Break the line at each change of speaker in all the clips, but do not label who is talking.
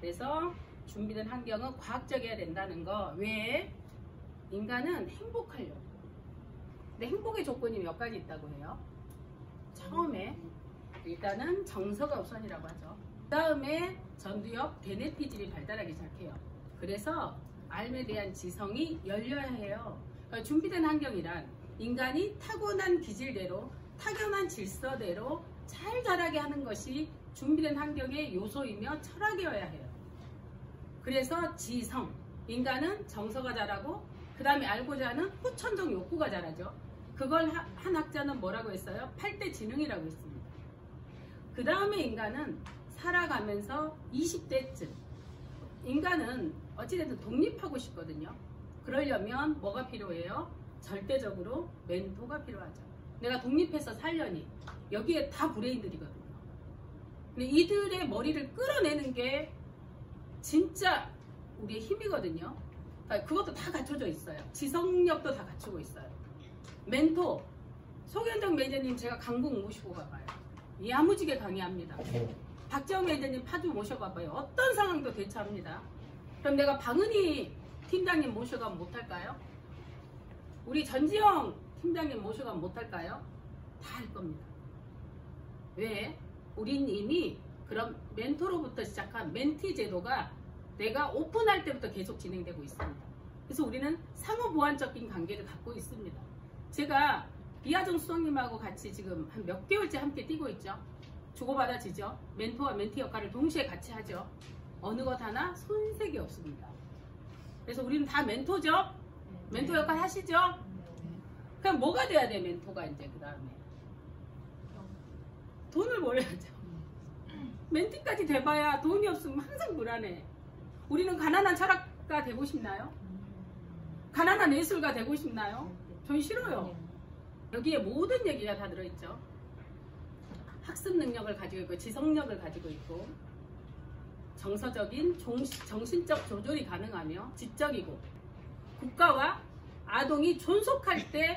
그래서 준비된 환경은 과학적이어야 된다는 거. 왜? 인간은 행복하려고. 근데 행복의 조건이 몇 가지 있다고 해요. 처음에 일단은 정서가 우선이라고 하죠. 그 다음에 전두엽 대뇌피질이 발달하기 시작해요. 그래서 삶에 대한 지성이 열려야 해요. 그러니까 준비된 환경이란 인간이 타고난 기질대로 타고난 질서대로 잘 자라게 하는 것이 준비된 환경의 요소이며 철학이어야 해요. 그래서 지성, 인간은 정서가 자라고 그 다음에 알고자 하는 후천적 욕구가 자라죠. 그걸 한 학자는 뭐라고 했어요? 8대 지능이라고 했습니다. 그 다음에 인간은 살아가면서 20대쯤 인간은 어찌됐든 독립하고 싶거든요. 그러려면 뭐가 필요해요? 절대적으로 멘토가 필요하죠. 내가 독립해서 살려니 여기에 다 브레인들이거든요. 근데 이들의 머리를 끌어내는 게 진짜 우리의 힘이거든요. 그러니까 그것도 다 갖춰져 있어요. 지성력도 다 갖추고 있어요. 멘토, 송현정 매니저님 제가 강북 모시고 가봐요. 야무지게 강의합니다. 박재영 매니저님 파주 모셔가봐요. 어떤 상황도 대처합니다. 그럼 내가 방은희 팀장님 모셔가면 못할까요? 우리 전지영 팀장님 모셔가면 못할까요? 다 할 겁니다. 왜? 우린 이미 그런 멘토로부터 시작한 멘티 제도가 내가 오픈할 때부터 계속 진행되고 있습니다. 그래서 우리는 상호보완적인 관계를 갖고 있습니다. 제가 이하정 수석님하고 같이 지금 한 몇 개월째 함께 뛰고 있죠. 주고받아지죠. 멘토와 멘티 역할을 동시에 같이 하죠. 어느 것 하나 손색이 없습니다. 그래서 우리는 다 멘토죠. 멘토 역할 하시죠. 그럼 뭐가 돼야 돼? 멘토가 이제 그 다음에 돈을 벌어야죠. 멘티까지 돼봐야 돈이 없으면 항상 불안해. 우리는 가난한 철학가 되고 싶나요? 가난한 예술가 되고 싶나요? 전 싫어요. 여기에 모든 얘기가 다 들어있죠. 학습 능력을 가지고 있고 지성력을 가지고 있고 정서적인 정신적 조절이 가능하며 지적이고 국가와 아동이 존속할 때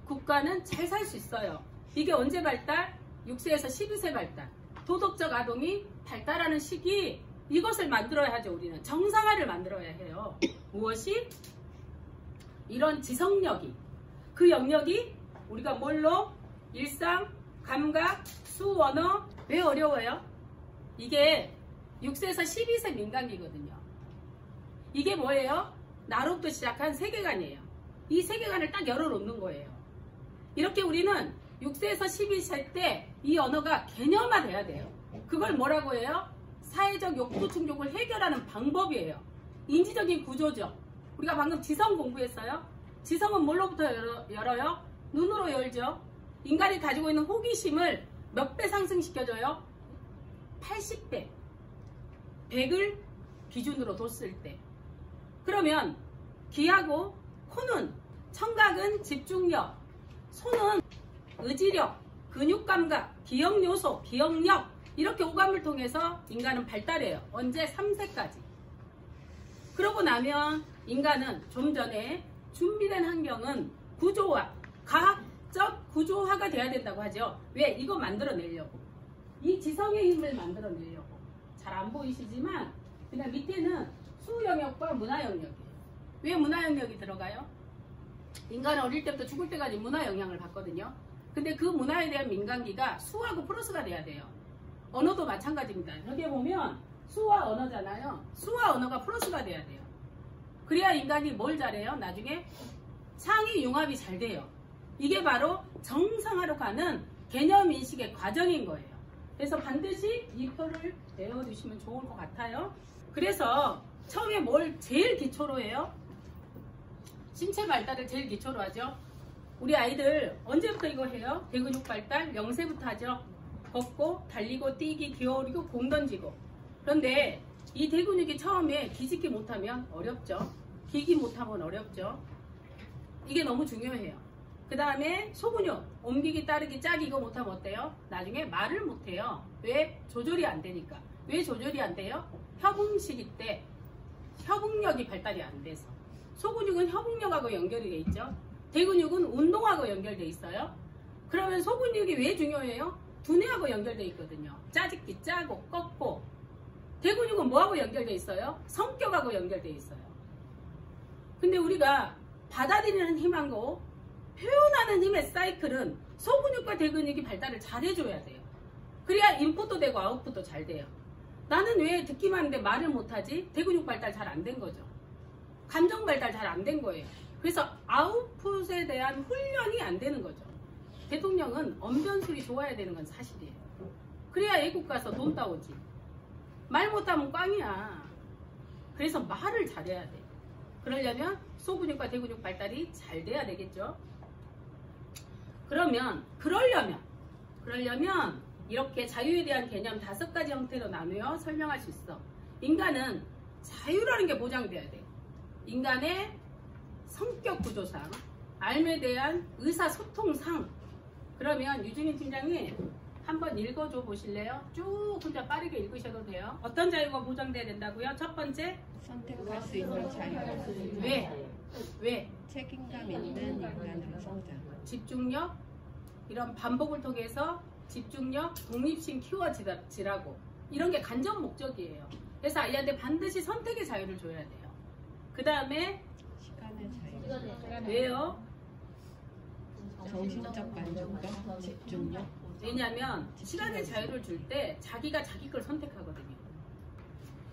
국가는 잘 살 수 있어요. 이게 언제 발달? 6세에서 12세 발달. 도덕적 아동이 발달하는 시기, 이것을 만들어야 하죠. 우리는 정상화를 만들어야 해요. 무엇이? 이런 지성력이, 그 영역이 우리가 뭘로? 일상, 감각, 수, 언어. 왜 어려워요? 이게 6세에서 12세 민간기거든요. 이게 뭐예요? 나로부터 시작한 세계관이에요. 이 세계관을 딱 열어놓는 거예요. 이렇게 우리는 6세에서 12세 때 이 언어가 개념화돼야 돼요. 그걸 뭐라고 해요? 사회적 욕구 충족을 해결하는 방법이에요. 인지적인 구조죠. 우리가 방금 지성 공부했어요. 지성은 뭘로부터 열어요? 눈으로 열죠. 인간이 가지고 있는 호기심을 몇 배 상승시켜줘요? 80배. 100을 기준으로 뒀을 때. 그러면 귀하고 코는, 청각은 집중력, 손은 의지력, 근육감각, 기억요소, 기억력, 이렇게 오감을 통해서 인간은 발달해요. 언제? 3세까지. 그러고 나면 인간은 좀 전에 준비된 환경은 구조화, 과학적 구조화가 돼야 된다고 하죠. 왜? 이거 만들어내려고. 이 지성의 힘을 만들어내려고. 잘 안 보이시지만 그냥 밑에는 수 영역과 문화 영역이에요. 왜 문화 영역이 들어가요? 인간은 어릴 때부터 죽을 때까지 문화 영향을 받거든요. 근데 그 문화에 대한 민간기가 수하고 플러스가 돼야 돼요. 언어도 마찬가지입니다. 여기 보면 수와 언어잖아요. 수와 언어가 플러스가 돼야 돼요. 그래야 인간이 뭘 잘해요? 나중에 상위 융합이 잘 돼요. 이게 바로 정상화로 가는 개념인식의 과정인 거예요. 그래서 반드시 이 표를 외워두시면 좋을 것 같아요. 그래서 처음에 뭘 제일 기초로 해요? 신체 발달을 제일 기초로 하죠. 우리 아이들 언제부터 이거 해요? 대근육 발달 0세부터 하죠. 걷고 달리고 뛰기 기어오르고 공 던지고. 그런데 이 대근육이 처음에 뒤집기 못하면 어렵죠. 기기 못하면 어렵죠. 이게 너무 중요해요. 그 다음에 소근육 옮기기 따르기 짜기 이거 못하면 어때요? 나중에 말을 못해요. 왜? 조절이 안 되니까. 왜 조절이 안 돼요? 협응시기 때 협응력이 발달이 안 돼서. 소근육은 협응력하고 연결이 돼 있죠. 대근육은 운동하고 연결돼 있어요. 그러면 소근육이 왜 중요해요? 두뇌하고 연결돼 있거든요. 짜집기 짜고 꺾고 대근육은 뭐하고 연결돼 있어요? 성격하고 연결돼 있어요. 근데 우리가 받아들이는 힘하고 표현하는 힘의 사이클은 소근육과 대근육이 발달을 잘 해줘야 돼요. 그래야 인풋도 되고 아웃풋도 잘 돼요. 나는 왜 듣기만 하는데 말을 못하지? 대근육 발달 잘 안 된 거죠. 감정 발달 잘 안 된 거예요. 그래서 아웃풋에 대한 훈련이 안 되는 거죠. 대통령은 언변술이 좋아야 되는 건 사실이에요. 그래야 외국 가서 돈 따오지. 말 못하면 꽝이야. 그래서 말을 잘해야 돼. 그러려면 소근육과 대근육 발달이 잘 돼야 되겠죠. 그러려면 이렇게 자유에 대한 개념 5가지 형태로 나누어 설명할 수 있어. 인간은 자유라는 게 보장돼야 돼. 인간의 성격 구조상, 삶에 대한 의사소통상. 그러면 유진희 팀장이 한번 읽어줘 보실래요? 쭉 혼자 빠르게 읽으셔도 돼요. 어떤 자유가 보장돼야 된다고요? 첫 번째,
선택할 수 있는 자유.
왜?
책임감 있는 인간의 성장.
집중력, 이런 반복을 통해서 집중력, 독립심 키워지라고. 이런 게 간접 목적이에요. 그래서 아이한테 반드시 선택의 자유를 줘야 돼요. 그 다음에
시간의 자유.
왜요?
정신적 만족감, 집중력.
왜냐하면 시간의 자유를 줄 때 자기가 자기 걸 선택하거든요.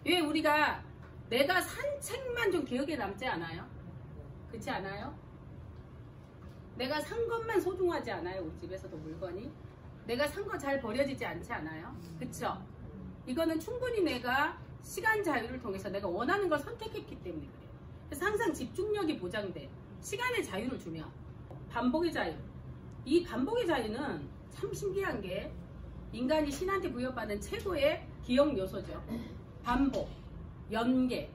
왜 우리가 내가 산 책만 좀 기억에 남지 않아요? 그렇지 않아요? 내가 산 것만 소중하지 않아요? 우리 집에서도 물건이 내가 산 거 잘 버려지지 않지 않아요? 그쵸? 이거는 충분히 내가 시간 자유를 통해서 내가 원하는 걸 선택했기 때문에 그래요. 그래서 항상 집중력이 보장돼. 시간의 자유를 주면 반복의 자유. 이 반복의 자유는 참 신기한 게 인간이 신한테 부여받는 최고의 기억 요소죠. 반복, 연계.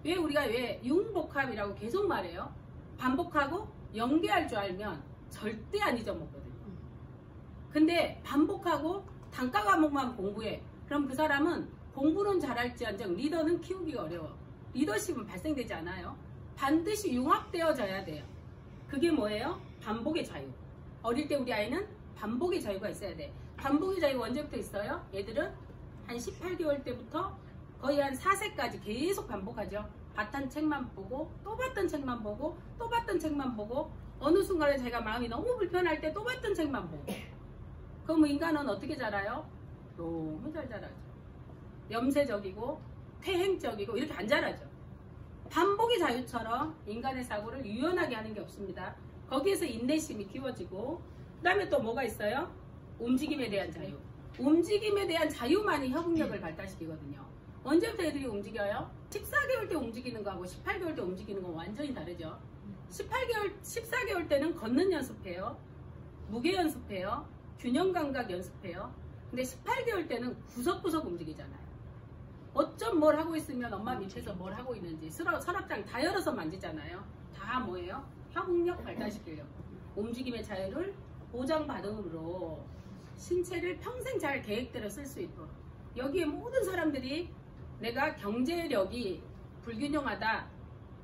왜 우리가 융복합이라고 계속 말해요? 반복하고 연계할 줄 알면 절대 안 잊어먹거든요. 근데 반복하고 단과 과목만 공부해. 그럼 그 사람은 공부는 잘할지언정 리더는 키우기가 어려워. 리더십은 발생되지 않아요. 반드시 융합되어져야 돼요. 그게 뭐예요? 반복의 자유. 어릴 때 우리 아이는 반복의 자유가 있어야 돼. 반복의 자유가 언제부터 있어요? 얘들은 한 18개월 때부터 거의 한 4세까지 계속 반복하죠. 봤던 책만 보고 또 봤던 책만 보고 또 봤던 책만 보고 어느 순간에 자기가 마음이 너무 불편할 때 또 봤던 책만 보고. 그럼 인간은 어떻게 자라요? 너무 잘 자라죠. 염세적이고 퇴행적이고 이렇게 안 자라죠. 반복의 자유처럼 인간의 사고를 유연하게 하는 게 없습니다. 거기에서 인내심이 키워지고 그 다음에 또 뭐가 있어요? 움직임에 대한 자유. 움직임에 대한 자유만이 협응력을 발달시키거든요. 언제부터 애들이 움직여요? 14개월 때 움직이는 거하고 18개월 때 움직이는 건 완전히 다르죠. 14개월 때는 걷는 연습해요. 무게 연습해요. 균형 감각 연습해요. 근데 18개월 때는 구석구석 움직이잖아요. 어쩜 뭘 하고 있으면 엄마 밑에서 뭘 하고 있는지 서랍장 다 열어서 만지잖아요. 다 뭐예요? 협응력 발달시키려고. 움직임의 자유를 보장받음으로 신체를 평생 잘 계획대로 쓸 수 있도록. 여기에 모든 사람들이 내가 경제력이 불균형하다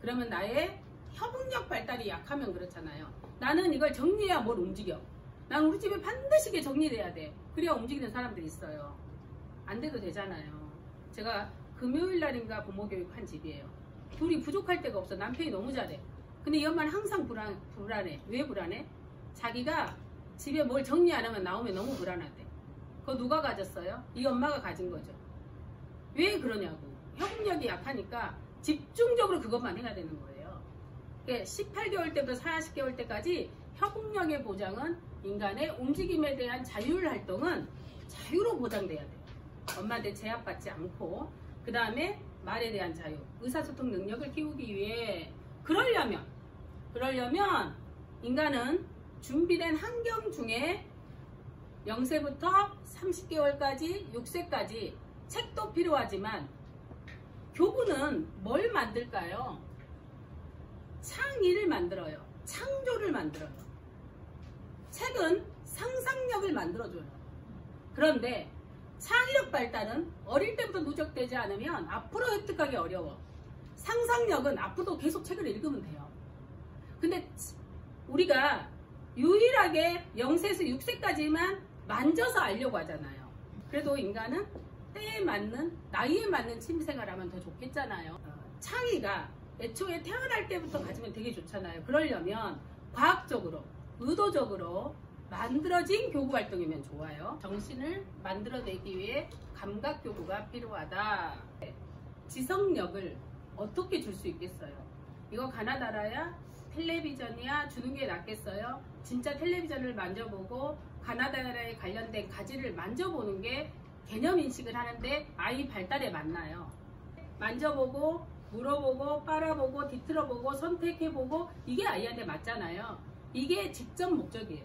그러면 나의 협응력 발달이 약하면 그렇잖아요. 나는 이걸 정리해야 뭘 움직여. 난 우리 집에 반드시 이게 정리돼야 돼. 그래야 움직이는 사람들이 있어요. 안 돼도 되잖아요. 제가 금요일 날인가 부모 교육한 집이에요. 둘이 부족할 데가 없어. 남편이 너무 잘해. 근데 이 엄마는 항상 불안해. 왜 불안해? 자기가 집에 뭘 정리 안 하면 나오면 너무 불안하대. 그거 누가 가졌어요? 이 엄마가 가진 거죠. 왜 그러냐고. 협응력이 약하니까 집중적으로 그것만 해야 되는 거예요. 그러니까 18개월 때부터 40개월 때까지 협응력의 보장은 인간의 움직임에 대한 자율 활동은 자유로 보장돼야 돼요. 엄마한테 제압받지 않고. 그 다음에 말에 대한 자유, 의사소통 능력을 키우기 위해 그러려면 인간은 준비된 환경 중에 0세부터 30개월까지 6세까지 책도 필요하지만 교구는 뭘 만들까요? 창의를 만들어요. 창조를 만들어요. 책은 상상력을 만들어줘요. 그런데 창의력 발달은 어릴 때부터 누적되지 않으면 앞으로 획득하기 어려워. 상상력은 앞으로도 계속 책을 읽으면 돼요. 근데 우리가 유일하게 0세에서 6세까지만 만져서 알려고 하잖아요. 그래도 인간은 때에 맞는, 나이에 맞는 취미생활 하면 더 좋겠잖아요. 창의가 애초에 태어날 때부터 가지면 되게 좋잖아요. 그러려면 과학적으로, 의도적으로 만들어진 교구 활동이면 좋아요. 정신을 만들어내기 위해 감각 교구가 필요하다. 지성력을 어떻게 줄 수 있겠어요? 이거 가나다라야? 텔레비전이야? 주는 게 낫겠어요? 진짜 텔레비전을 만져보고 가나다라에 관련된 가지를 만져보는 게 개념 인식을 하는데 아이 발달에 맞나요? 만져보고 물어보고 빨아보고 뒤틀어보고 선택해보고 이게 아이한테 맞잖아요. 이게 직접 목적이에요.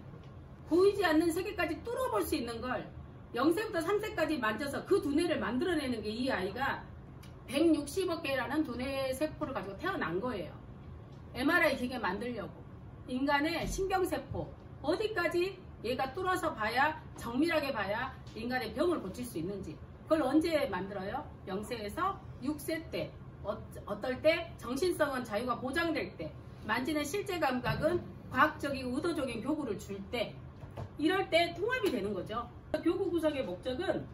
보이지 않는 세계까지 뚫어볼 수 있는 걸 0세부터 3세까지 만져서 그 두뇌를 만들어내는 게 이 아이가 160억 개라는 두뇌 세포를 가지고 태어난 거예요. MRI 기계 만들려고. 인간의 신경세포 어디까지 얘가 뚫어서 봐야, 정밀하게 봐야 인간의 병을 고칠 수 있는지. 그걸 언제 만들어요? 0세에서 6세 때. 어떨 때? 정신성은 자유가 보장될 때. 만지는 실제 감각은 과학적이고 의도적인 교구를 줄 때. 이럴 때 통합이 되는 거죠. 교구 구성의 목적은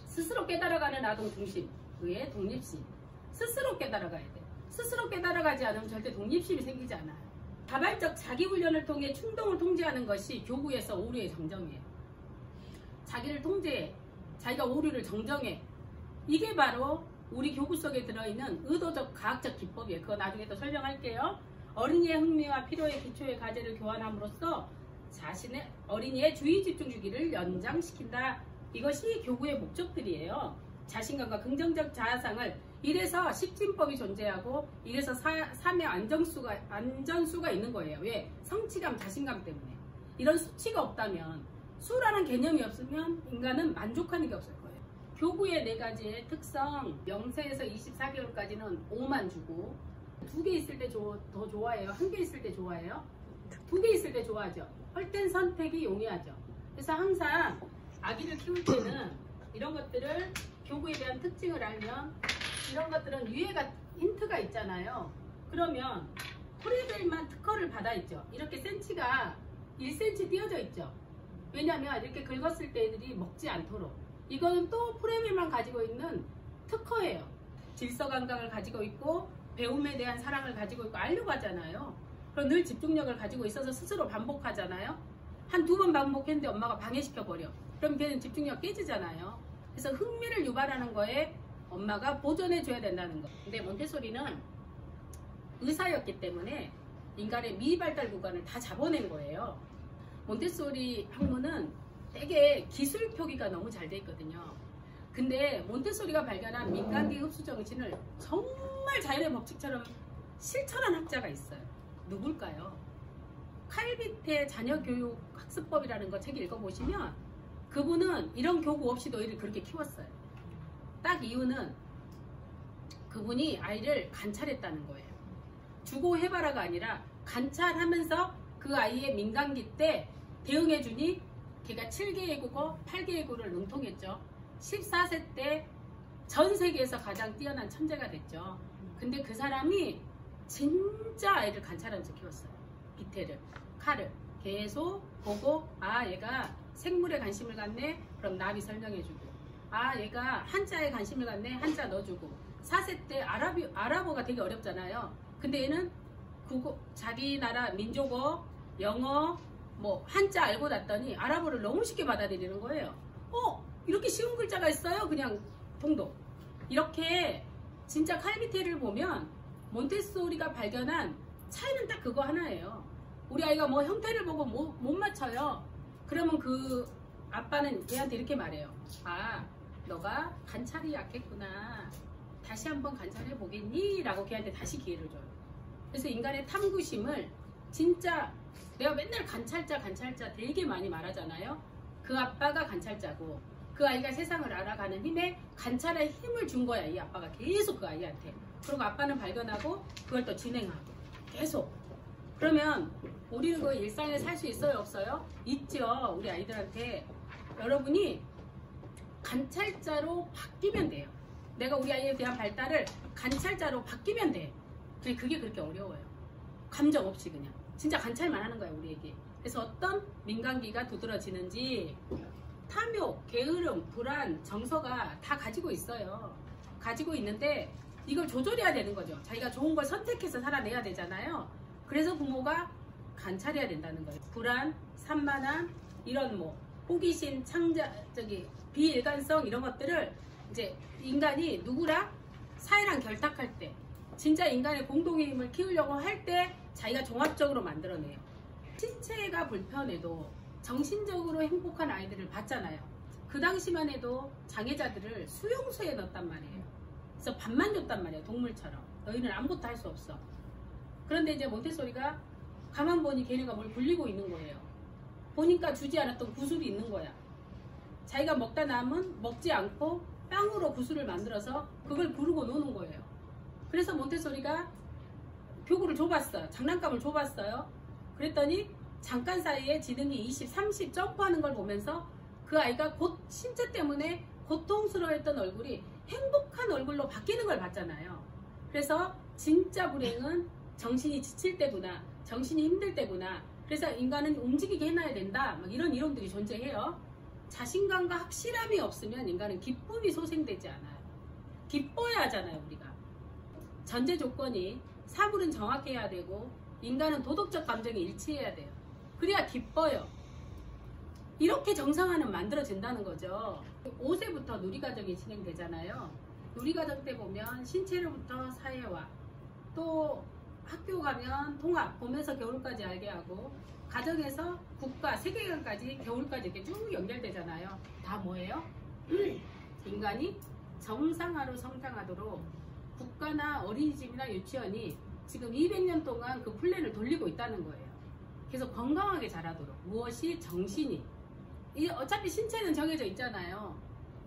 스스로 깨달아가는 아동 중심, 의의 독립심. 스스로 깨달아가야 돼. 스스로 깨달아가지 않으면 절대 독립심이 생기지 않아요. 자발적 자기훈련을 통해 충동을 통제하는 것이 교구에서 오류의 정정이에요. 자기를 통제해. 자기가 오류를 정정해. 이게 바로 우리 교구 속에 들어있는 의도적 과학적 기법이에요. 그거 나중에 또 설명할게요. 어린이의 흥미와 필요의 기초의 과제를 교환함으로써 자신의 어린이의 주의 집중 주기를 연장시킨다. 이것이 교구의 목적들이에요. 자신감과 긍정적 자아상을, 이래서 십진법이 존재하고 이래서 삶의 안전수가 있는 거예요. 왜? 성취감, 자신감 때문에. 이런 수치가 없다면, 수라는 개념이 없으면 인간은 만족하는 게 없을 거예요. 교구의 4가지의 특성, 0세에서 24개월까지는 5만 주고, 2개 있을 때 더 좋아해요? 1개 있을 때 좋아해요? 2개 있을 때 좋아하죠. 헐땐 선택이 용이하죠. 그래서 항상 아기를 키울 때는 이런 것들을, 교구에 대한 특징을 알면, 이런 것들은 유해가 힌트가 있잖아요. 그러면 프레벨만 특허를 받아 있죠. 이렇게 센치가 1cm 띄어져 있죠. 왜냐하면 이렇게 긁었을 때 애들이 먹지 않도록. 이거는 또 프레벨만 가지고 있는 특허예요. 질서 감각을 가지고 있고 배움에 대한 사랑을 가지고 있고 알려고 하잖아요. 그럼 늘 집중력을 가지고 있어서 스스로 반복하잖아요. 한 2번 반복했는데 엄마가 방해시켜버려. 그럼 걔는 집중력 깨지잖아요. 그래서 흥미를 유발하는 거에 엄마가 보존해줘야 된다는 거. 근데 몬테소리는 의사였기 때문에 인간의 미발달 구간을 다 잡아낸 거예요. 몬테소리 학문은 되게 기술 표기가 너무 잘 돼 있거든요. 근데 몬테소리가 발견한 민간기 흡수 정신을 정말 자연의 법칙처럼 실천한 학자가 있어요. 누굴까요? 칼비트의 자녀교육 학습법이라는 거 책 읽어보시면 그분은 이런 교구 없이도 아이를 그렇게 키웠어요. 딱 이유는 그분이 아이를 관찰했다는 거예요. 주고 해봐라가 아니라 관찰하면서 그 아이의 민간기 때 대응해주니 걔가 7개의 국어, 8개의 국어를 능통했죠. 14세 때 전 세계에서 가장 뛰어난 천재가 됐죠. 근데 그 사람이 진짜 아이를 관찰하면서 키웠어요. 비테를, 칼을 계속 보고, 아 얘가 생물에 관심을 갖네? 그럼 나비 설명해주고, 아 얘가 한자에 관심을 갖네? 한자 넣어주고. 4세 때 아랍어가 되게 어렵잖아요. 근데 얘는 자기 나라 민족어, 영어, 뭐 한자 알고 났더니 아랍어를 너무 쉽게 받아들이는 거예요. 이렇게 쉬운 글자가 있어요? 그냥 통독. 이렇게 진짜 칼비테를 보면 몬테소리가 발견한 차이는 딱 그거 하나예요. 우리 아이가 뭐 형태를 보고 못 맞춰요. 그러면 그 아빠는 얘한테 이렇게 말해요. 아, 너가 관찰이 약했구나. 다시 한번 관찰해 보겠니? 라고 걔한테 다시 기회를 줘요. 그래서 인간의 탐구심을 진짜, 내가 맨날 관찰자 되게 많이 말하잖아요. 그 아빠가 관찰자고 그 아이가 세상을 알아가는 힘에 관찰의 힘을 준 거야. 이 아빠가 계속 그 아이한테. 그리고 아빠는 발견하고 그걸 또 진행하고 계속. 그러면 우리는 그 일상에 살 수 있어요? 없어요? 있죠. 우리 아이들한테. 여러분이 관찰자로 바뀌면 돼요. 내가 우리 아이에 대한 발달을 관찰자로 바뀌면 돼. 그게 그렇게 어려워요. 감정 없이 그냥. 진짜 관찰만 하는 거예요, 우리에게. 그래서 어떤 민간기가 두드러지는지 탐욕, 게으름, 불안, 정서가 다 가지고 있어요. 가지고 있는데 이걸 조절해야 되는 거죠. 자기가 좋은 걸 선택해서 살아내야 되잖아요. 그래서 부모가 관찰해야 된다는 거예요. 불안, 산만함, 이런 호기심, 비일관성 이런 것들을 이제 인간이 누구랑 사회랑 결탁할 때, 진짜 인간의 공동의 힘을 키우려고 할 때 자기가 종합적으로 만들어내요. 신체가 불편해도 정신적으로 행복한 아이들을 봤잖아요. 그 당시만 해도 장애자들을 수용소에 넣었단 말이에요. 그래서 밥만 줬단 말이에요. 동물처럼. 너희는 아무것도 할 수 없어. 그런데 이제 몬테소리가 가만 보니 걔네가 뭘 굴리고 있는 거예요. 보니까 주지 않았던 구슬이 있는 거야. 자기가 먹다 남은 먹지 않고 땅으로 구슬을 만들어서 그걸 부르고 노는 거예요. 그래서 몬테소리가 교구를 줘봤어요. 장난감을 줘봤어요. 그랬더니 잠깐 사이에 지능이 20, 30 점프하는 걸 보면서 그 아이가 곧 신체 때문에 고통스러워했던 얼굴이 행복한 얼굴로 바뀌는 걸 봤잖아요. 그래서 진짜 불행은 정신이 지칠 때구나, 정신이 힘들 때구나. 그래서 인간은 움직이게 해놔야 된다. 막 이런 이론들이 존재해요. 자신감과 확실함이 없으면 인간은 기쁨이 소생되지 않아요. 기뻐야 하잖아요, 우리가. 전제 조건이 사물은 정확해야 되고 인간은 도덕적 감정이 일치해야 돼요. 그래야 기뻐요. 이렇게 정상화는 만들어진다는 거죠. 5세부터 누리과정이 진행되잖아요. 누리과정 때 보면 신체로부터 사회화, 또 학교 가면 통합, 봄에서 겨울까지 알게 하고, 가정에서 국가, 세계관까지 겨울까지 이렇게 쭉 연결되잖아요. 다 뭐예요? 인간이 정상화로 성장하도록 국가나 어린이집이나 유치원이 지금 200년 동안 그 플랜을 돌리고 있다는 거예요. 그래서 건강하게 자라도록. 무엇이? 정신이. 어차피 신체는 정해져 있잖아요.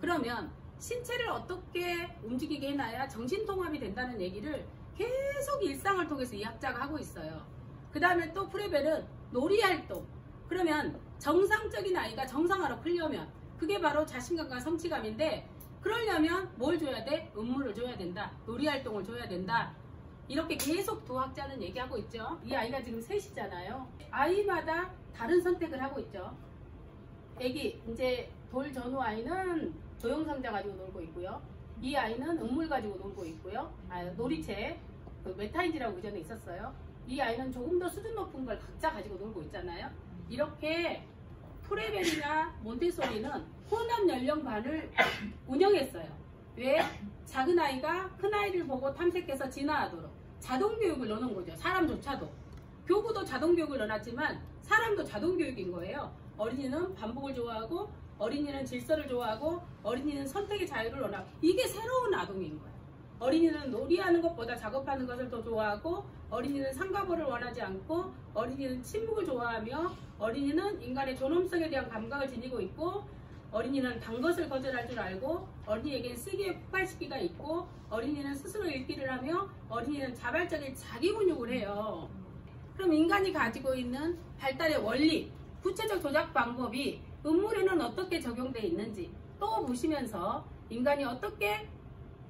그러면 신체를 어떻게 움직이게 해놔야 정신통합이 된다는 얘기를 계속 일상을 통해서 이 학자가 하고 있어요. 그 다음에 또 프레벨은 놀이활동. 그러면 정상적인 아이가 정상화로 풀려면 그게 바로 자신감과 성취감인데, 그러려면 뭘 줘야 돼? 음물을 줘야 된다. 놀이활동을 줘야 된다. 이렇게 계속 두 학자는 얘기하고 있죠. 이 아이가 지금 셋이잖아요. 아이마다 다른 선택을 하고 있죠. 애기 이제 돌 전후 아이는 조형상자 가지고 놀고 있고요. 이 아이는 음물 가지고 놀고 있고요. 놀이체, 그 메타인지라고 그전에 있었어요. 이 아이는 조금 더 수준 높은 걸 각자 가지고 놀고 있잖아요. 이렇게 프레벨이나 몬테소리는 혼합 연령반을 운영했어요. 왜? 작은 아이가 큰 아이를 보고 탐색해서 진화하도록 자동교육을 넣는 거죠. 사람조차도. 교구도 자동교육을 넣어놨지만 사람도 자동교육인 거예요. 어린이는 반복을 좋아하고, 어린이는 질서를 좋아하고, 어린이는 선택의 자유를 원하고. 이게 새로운 아동인 거예요. 어린이는 놀이하는 것보다 작업하는 것을 더 좋아하고, 어린이는 상과벌을 원하지 않고, 어린이는 침묵을 좋아하며, 어린이는 인간의 존엄성에 대한 감각을 지니고 있고, 어린이는 단 것을 거절할 줄 알고, 어린이에겐 쓰기의 폭발시기가 있고, 어린이는 스스로 읽기를 하며, 어린이는 자발적인 자기훈육을 해요. 그럼 인간이 가지고 있는 발달의 원리, 구체적 조작 방법이 음물에는 어떻게 적용되어 있는지 또 보시면서, 인간이 어떻게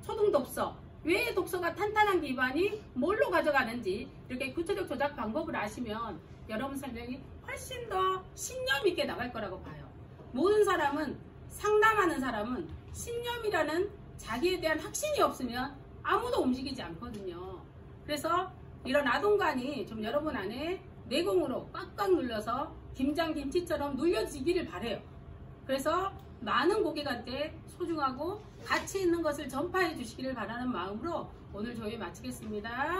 초등독서, 왜 독서가 탄탄한 기반이 뭘로 가져가는지 이렇게 구체적 조작 방법을 아시면 여러분 설명이 훨씬 더 신념 있게 나갈 거라고 봐요. 모든 사람은, 상담하는 사람은 신념이라는 자기에 대한 확신이 없으면 아무도 움직이지 않거든요. 그래서 이런 아동관이 좀 여러분 안에 내공으로 꽉꽉 눌려서 김장김치처럼 눌려지기를 바래요. 그래서 많은 고객한테 소중하고 가치 있는 것을 전파해 주시기를 바라는 마음으로 오늘 조회 마치겠습니다.